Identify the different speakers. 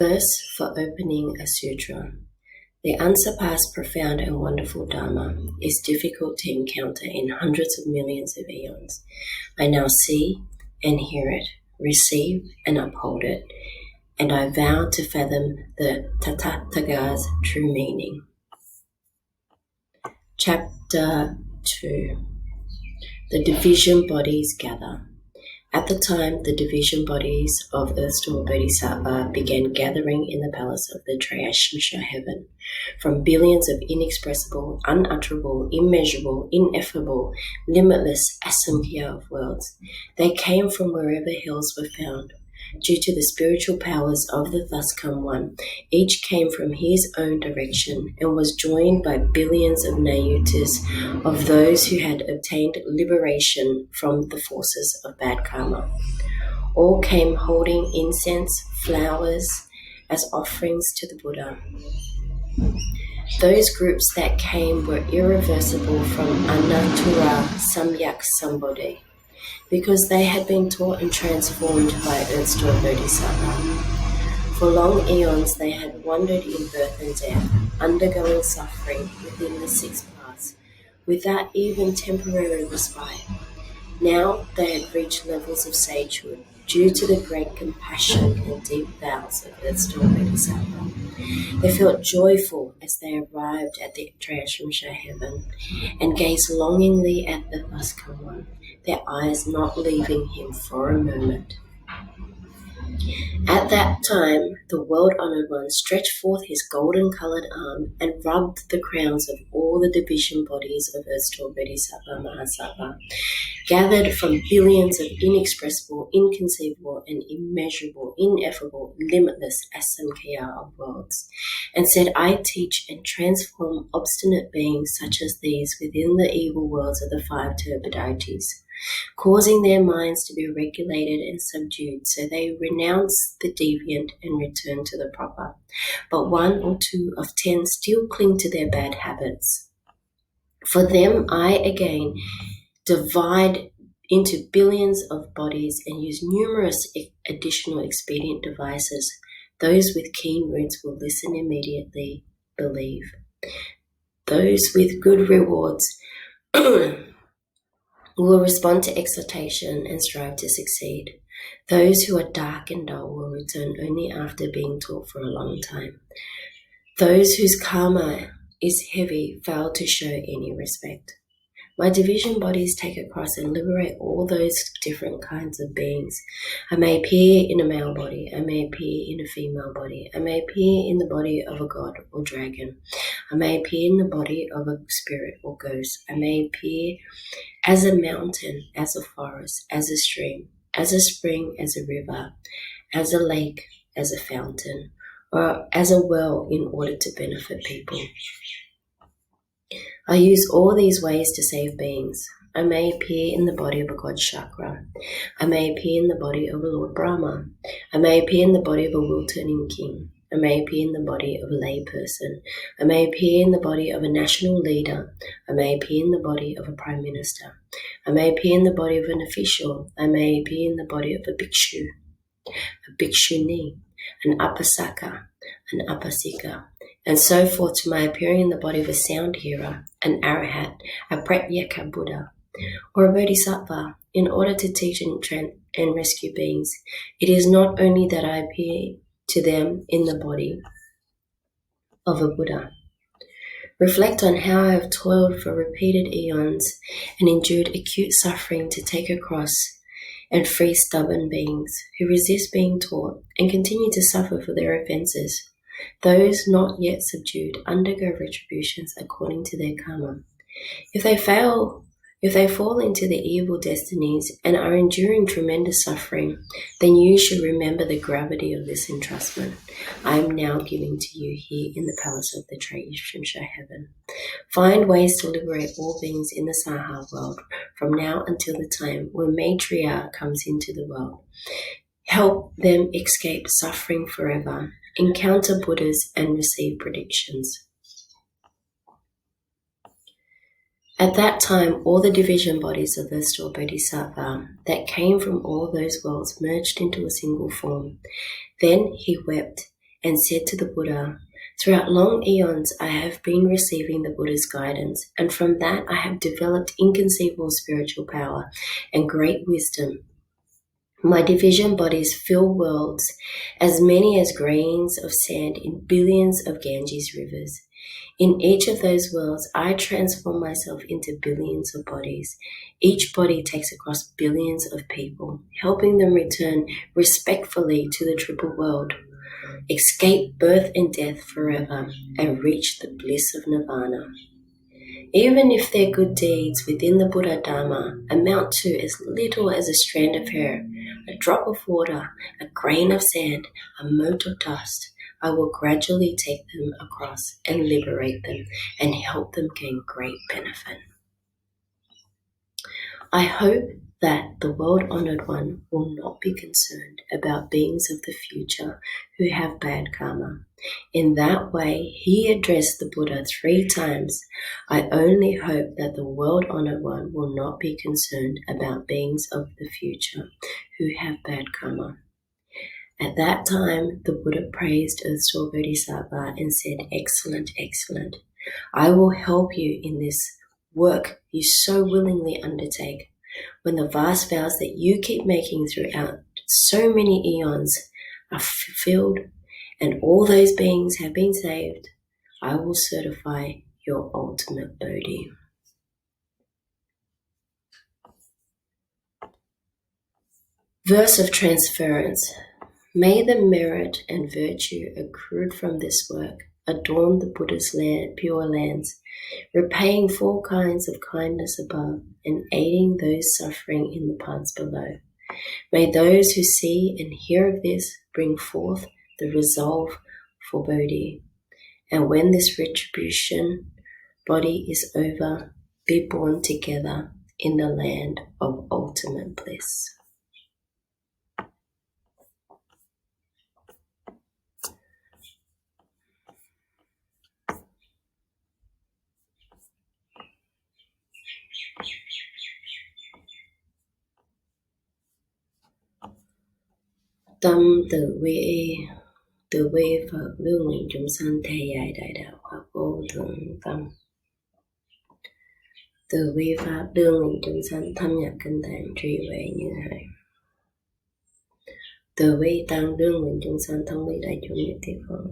Speaker 1: Verse for opening a sutra. The unsurpassed, profound and wonderful Dharma is difficult to encounter in hundreds of millions of eons. I now see and hear it, receive and uphold it, and I vow to fathom the Tathaga's true meaning. Chapter 2. The division bodies gather. At the time, the division bodies of Earthstool Bodhisattva began gathering in the palace of the Triyashamsha heaven. From billions of inexpressible, unutterable, immeasurable, ineffable, limitless asamkhya of worlds, they came from wherever hills were found. Due to the spiritual powers of the thus come one, each came from his own direction and was joined by billions of nayutas of those who had obtained liberation from the forces of bad karma. All came holding incense, flowers as offerings to the Buddha. Those groups that came were irreversible from Anatura Samyak Sambodhi, because they had been taught and transformed by Earthstool Bodhisattva. For long eons they had wandered in birth and death, undergoing suffering within the six paths, without even temporary respite. Now they had reached levels of sagehood, due to the great compassion and deep vows of Earthstool Bodhisattva. They felt joyful as they arrived at the Triyashamsha heaven, and gazed longingly at the thus come one, their eyes not leaving him for a moment. At that time, the world-honored one stretched forth his golden-coloured arm and rubbed the crowns of all the division bodies of Earthstool Bodhisattva Mahasattva, gathered from billions of inexpressible, inconceivable, and immeasurable, ineffable, limitless asamkhya of worlds, and said, I teach and transform obstinate beings such as these within the evil worlds of the five turbid deities, causing their minds to be regulated and subdued, so they renounce the deviant and return to the proper. But 1 or 2 of 10 still cling to their bad habits. For them, I again divide into billions of bodies and use numerous additional expedient devices. Those with keen roots will listen immediately, believe. Those with good rewards will respond to exhortation and strive to succeed. Those who are dark and dull will return only after being taught for a long time. Those whose karma is heavy fail to show any respect. My division bodies take across and liberate all those different kinds of beings. I may appear in a male body, I may appear in a female body, I may appear in the body of a god or dragon, I may appear in the body of a spirit or ghost, I may appear as a mountain, as a forest, as a stream, as a spring, as a river, as a lake, as a fountain, or as a well in order to benefit people. I use all these ways to save beings. I may appear in the body of a god Chakra. I may appear in the body of a Lord Brahma. I may appear in the body of a will-turning king. I may appear in the body of a lay person. I may appear in the body of a national leader. I may appear in the body of a prime minister. I may appear in the body of an official. I may appear in the body of a bhikshu, a bhikshuni, an upasaka, an upasika, and so forth, to my appearing in the body of a sound hearer, an arahat, a pratyeka Buddha, or a bodhisattva, in order to teach and rescue beings. It is not only that I appear to them in the body of a Buddha. Reflect on how I have toiled for repeated eons and endured acute suffering to take across and free stubborn beings who resist being taught and continue to suffer for their offences. Those not yet subdued undergo retributions according to their karma. If they fall into the evil destinies and are enduring tremendous suffering, then you should remember the gravity of this entrustment I am now giving to you here in the palace of the Triyashamsha heaven. Find ways to liberate all beings in the Saha world from now until the time when Maitreya comes into the world. Help them escape suffering forever, encounter Buddhas, and receive predictions. At that time, all the division bodies of Earthstool Bodhisattva that came from all those worlds merged into a single form. Then he wept and said to the Buddha, "Throughout long eons, I have been receiving the Buddha's guidance, and from that I have developed inconceivable spiritual power and great wisdom. My division bodies fill worlds as many as grains of sand in billions of Ganges rivers. In each of those worlds, I transform myself into billions of bodies. Each body takes across billions of people, helping them return respectfully to the triple world, escape birth and death forever, and reach the bliss of nirvana. Even if their good deeds within the Buddha Dharma amount to as little as a strand of hair, a drop of water, a grain of sand, a mote of dust, I will gradually take them across and liberate them and help them gain great benefit. I hope that the world-honored one will not be concerned about beings of the future who have bad karma. In that way, he addressed the Buddha 3 times. I only hope that the world-honored one will not be concerned about beings of the future who have bad karma." At that time, the Buddha praised Earthsore Bodhisattva and said, "Excellent, excellent. I will help you in this work you so willingly undertake. When the vast vows that you keep making throughout so many eons are fulfilled and all those beings have been saved, I will certify your ultimate Bodhi." Verse of transference. May the merit and virtue accrued from this work adorn the Buddha's pure lands, repaying 4 kinds of kindness above and aiding those suffering in the paths below. May those who see and hear of this bring forth the resolve for Bodhi, and when this retribution body is over, be born together in the land of ultimate bliss. Tâm từ quy y, từ bi Phật đưa nguyện chúng sanh thề dạy đại đạo pháp vô thượng tâm. Từ bi Pháp đưa nguyện chúng sanh thâm nhập kinh tạng trí huệ như hải. Từ bi Tăng đưa nguyện chúng sanh thông lý đại chúng nhất thiết Phật.